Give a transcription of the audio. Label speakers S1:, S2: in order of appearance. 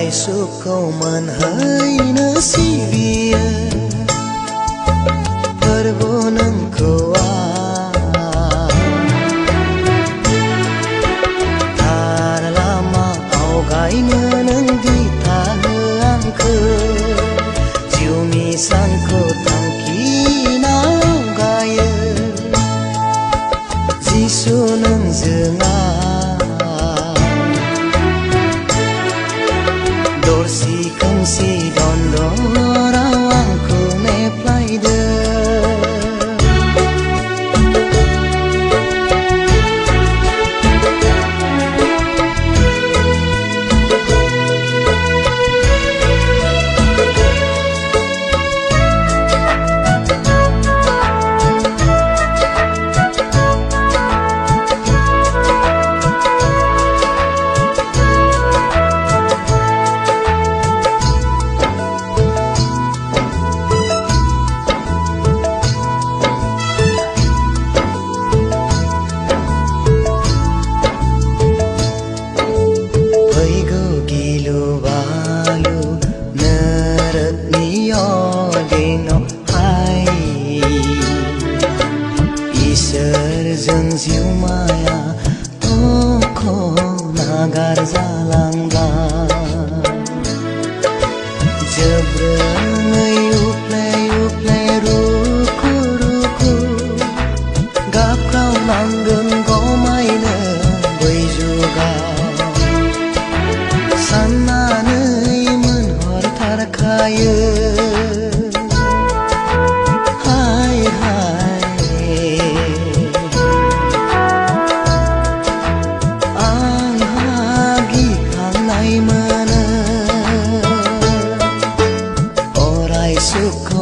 S1: Orai suka manhaina sivia Perbonan koa Tar lama au gai nang di tanang ke Ciumi sangko tangki nang gaya Jisu nang zengar Dorsi kongsi don dorawang ku me play de Isar jiu maya toko nagar zalangga Jebrengai uple ruku ruku Gap kau langgeng kau maina bai juga Sananai menhor tarkaya Suka